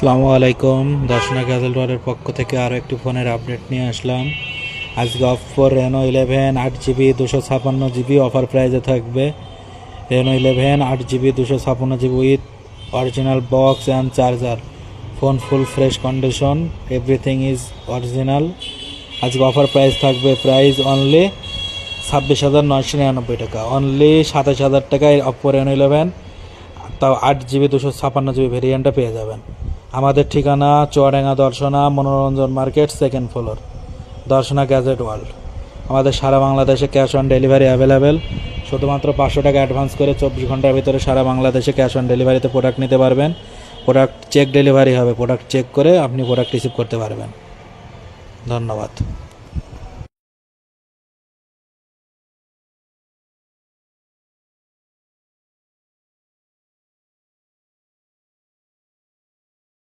আসসালামু আলাইকুম। দর্শনা গ্যাজেল ওয়ার্ল্ডের পক্ষ থেকে আরও একটি ফোনের আপডেট নিয়ে আসলাম। আজকে offer Reno 11 8GB 256GB offer প্রাইজে থাকবে। Reno 11 8GB 256GB with original box and charger. Phone full fresh condition, everything is original. আজকে অফার প্রাইস থাকবে প্রাইস অনলি 26,999 টাকা, অনলি 27,000 টাকায় অপো রেনো 11 তাও 8GB 256GB ভেরিয়েন্টটা পেয়ে যাবেন। আমাদের ঠিকানা Chuadanga Darshana Monoranjan market, second floor, Darshana gadget world. আমাদের সারা বাংলাদেশে ক্যাশ অন ডেলিভারি অ্যাভেলেবেল। শুধুমাত্র 500 টাকা অ্যাডভান্স করে 24 ঘন্টার ভিতরে সারা বাংলাদেশে ক্যাশ অন ডেলিভারিতে প্রোডাক্ট নিতে পারবেন। প্রোডাক্ট চেক ডেলিভারি হবে, প্রোডাক্ট চেক করে আপনি প্রোডাক্ট রিসিভ করতে পারবেন। ধন্যবাদ।